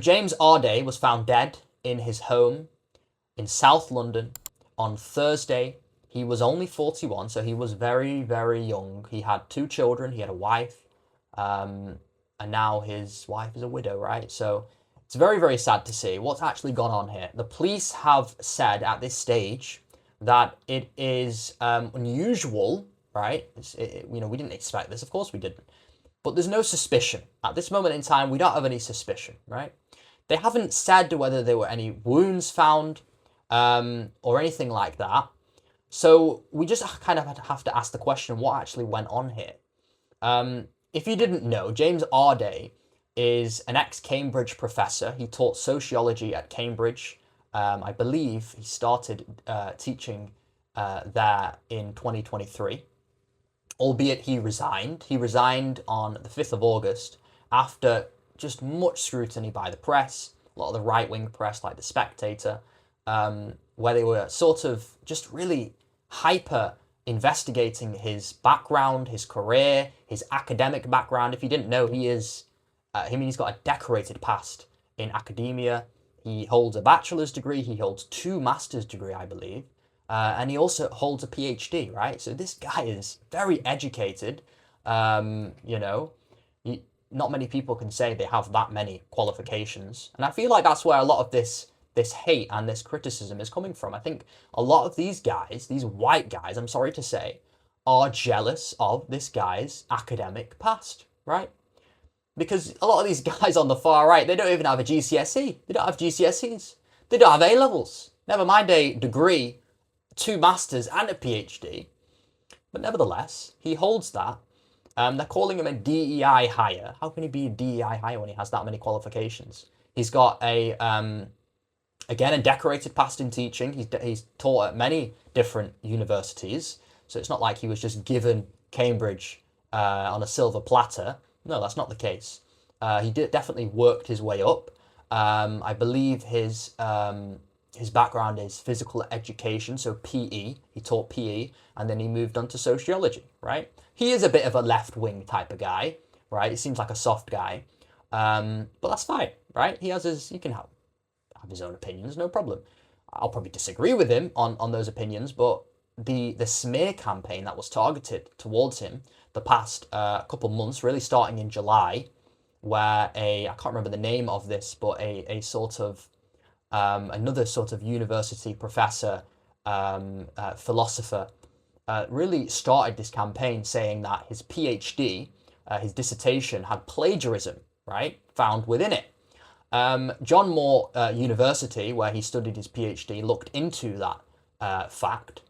James Arday was found dead in his home in South London on Thursday. He was only 41, so he was very, very young. He had 2 children, he had a wife, and now his wife is a widow, right? So it's very, very sad to see what's actually gone on here. The police have said at this stage that it is unusual, right? We didn't expect this, of course we didn't. But there's no suspicion. At this moment in time, we don't have any suspicion, right? They haven't said whether there were any wounds found or anything like that. So we just kind of have to ask the question, what actually went on here? If you didn't know, James Arday is an ex-Cambridge professor. He taught sociology at Cambridge. I believe he started teaching there in 2023. Albeit he resigned. He resigned on the 5th of August after just much scrutiny by the press, a lot of the right-wing press like The Spectator, where they were sort of just really hyper investigating his background, his career, his academic background. If you didn't know, he's got a decorated past in academia. He holds a bachelor's degree, he holds 2 master's degree, I believe. And he also holds a PhD, right? So this guy is very educated. Not many people can say they have that many qualifications. And I feel like that's where a lot of this hate and this criticism is coming from. I think a lot of these guys, these white guys, I'm sorry to say, are jealous of this guy's academic past, right? Because a lot of these guys on the far right, they don't even have a GCSE. They don't have GCSEs. They don't have A-levels. Never mind a degree, 2 masters and a PhD. But nevertheless, he holds that. They're calling him a DEI hire. How can he be a DEI hire when he has that many qualifications? He's got again, a decorated past in teaching. He's taught at many different universities. So it's not like he was just given Cambridge on a silver platter. No, that's not the case. He definitely worked his way up. I believe his background is physical education, so PE. He taught PE, and then he moved on to sociology, right? He is a bit of a left-wing type of guy, right? He seems like a soft guy, but that's fine, right? He can have his own opinions, no problem. I'll probably disagree with him on those opinions, but the smear campaign that was targeted towards him the past couple months, really starting in July, where I can't remember the name of this, but a sort of another sort of university professor, philosopher, really started this campaign saying that his PhD, his dissertation, had plagiarism, right, found within it. John Moore University, where he studied his PhD, looked into that fact,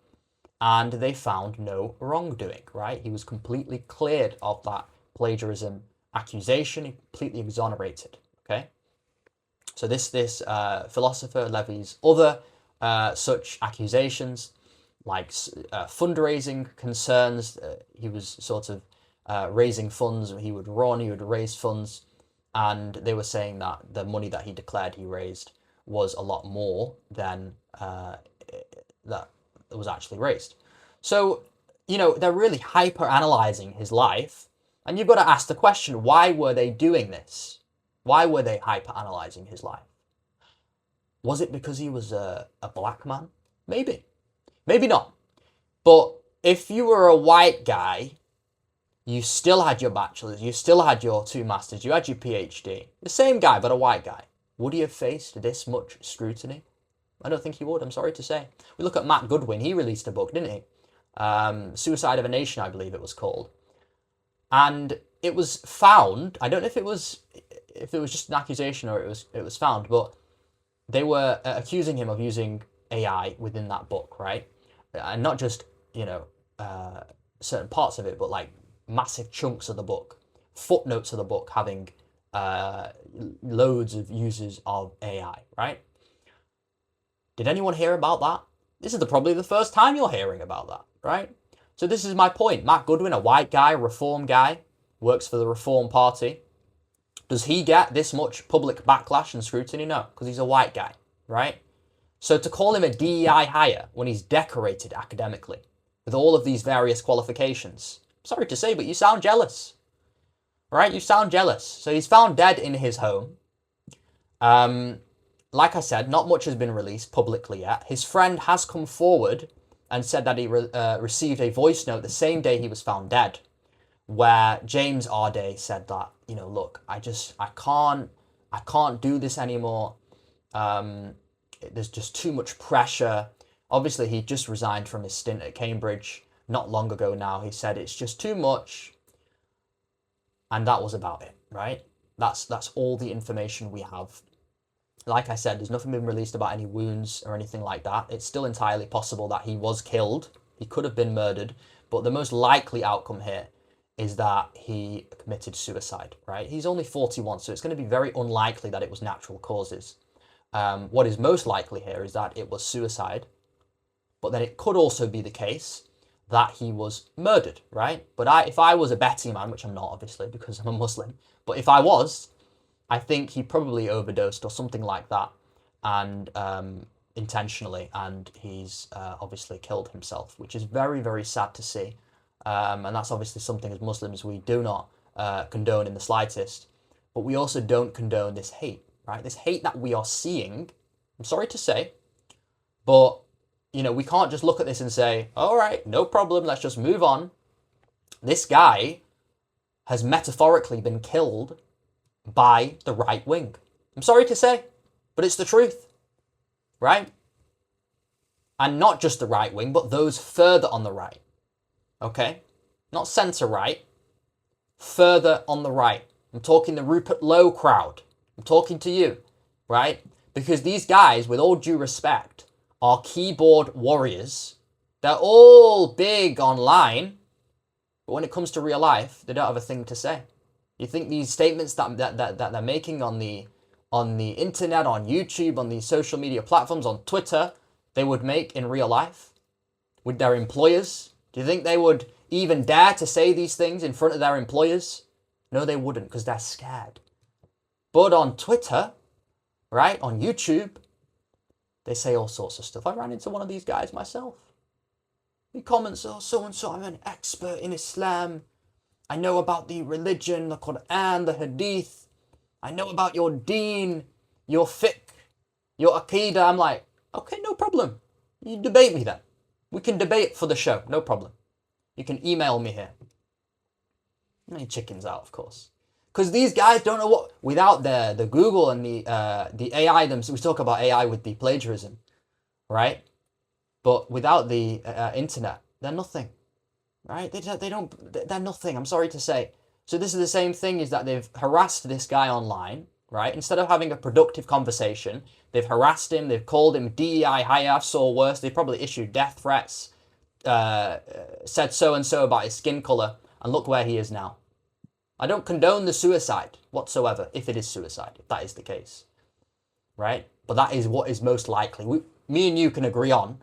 and they found no wrongdoing, right? He was completely cleared of that plagiarism accusation, completely exonerated, okay? So this philosopher levies other such accusations, like fundraising concerns. He was sort of raising funds. He would raise funds, and they were saying that the money that he declared he raised was a lot more than that was actually raised. So, they're really hyper-analyzing his life, and you've got to ask the question, why were they doing this? Why were they hyper-analyzing his life? Was it because he was a black man? Maybe. Maybe not. But if you were a white guy, you still had your bachelor's, you still had your 2 masters, you had your PhD. The same guy, but a white guy. Would he have faced this much scrutiny? I don't think he would, I'm sorry to say. We look at Matt Goodwin, he released a book, didn't he? Suicide of a Nation, I believe it was called. And it was found, I don't know if it was just an accusation or it was found, but they were accusing him of using AI within that book, right? And not just, certain parts of it, but like massive chunks of the book, footnotes of the book having loads of uses of AI, right? Did anyone hear about that? This is probably the first time you're hearing about that, right? So this is my point. Matt Goodwin, a white guy, reform guy, works for the Reform Party. Does he get this much public backlash and scrutiny? No, because he's a white guy, right? So to call him a DEI hire when he's decorated academically with all of these various qualifications, sorry to say, but you sound jealous, right? You sound jealous. So he's found dead in his home. Like I said, not much has been released publicly yet. His friend has come forward and said that he received a voice note the same day he was found dead, where James Arday said that, you know, look, I can't do this anymore. There's just too much pressure. Obviously, he just resigned from his stint at Cambridge not long ago now. He said it's just too much. And that was about it, right? That's all the information we have. Like I said, there's nothing been released about any wounds or anything like that. It's still entirely possible that he was killed. He could have been murdered. But the most likely outcome here is that he committed suicide, right? He's only 41, so it's going to be very unlikely that it was natural causes. What is most likely here is that it was suicide. But then it could also be the case that he was murdered, right? But if I was a betting man, which I'm not obviously because I'm a Muslim, but if I was, I think he probably overdosed or something like that, and intentionally, and he's obviously killed himself, which is very, very sad to see. And that's obviously something as Muslims we do not condone in the slightest, but we also don't condone this hate, right? This hate that we are seeing, I'm sorry to say, but you know, we can't just look at this and say, all right, no problem, let's just move on. This guy has metaphorically been killed by the right wing. I'm sorry to say, but it's the truth, right? And not just the right wing, but those further on the right, okay? Not centre right, further on the right. I'm talking the rupertlowe crowd. I'm talking to you, right? Because these guys, with all due respect, are keyboard warriors. They're all big online, but when it comes to real life, they don't have a thing to say. You think these statements that they're making on the internet, on YouTube, on these social media platforms, on Twitter, they would make in real life with their employers? Do you think they would even dare to say these things in front of their employers? No, they wouldn't, because they're scared. But on Twitter, right, on YouTube, they say all sorts of stuff. I ran into one of these guys myself. He comments, oh, so-and-so, I'm an expert in Islam. I know about the religion, the Quran, the Hadith. I know about your deen, your fiqh, your aqidah. I'm like, okay, no problem. You debate me then. We can debate for the show, no problem. You can email me here. And he chickens out, of course. Because these guys don't know what, without the Google and the AI, we talk about AI with the plagiarism, right? But without the internet, they're nothing. Right? They're nothing, I'm sorry to say. So this is the same thing, is that they've harassed this guy online, right? Instead of having a productive conversation, they've harassed him, they've called him DEI high-ups or worse, they've probably issued death threats, said so-and-so about his skin colour, and look where he is now. I don't condone the suicide whatsoever, if it is suicide, if that is the case, right? But that is what is most likely. Me and you can agree on,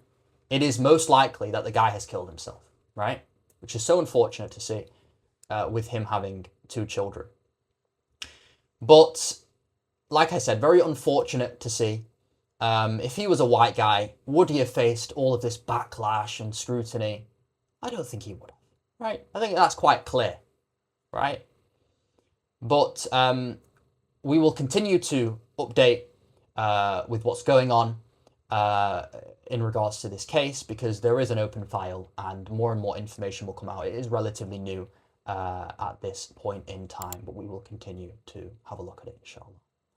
it is most likely that the guy has killed himself, right? Which is so unfortunate to see with him having 2 children. But like I said, very unfortunate to see. If he was a white guy, would he have faced all of this backlash and scrutiny? I don't think he would have, right? I think that's quite clear, right? But we will continue to update with what's going on in regards to this case, because there is an open file and more information will come out. It is relatively new at this point in time, but we will continue to have a look at it, inshallah.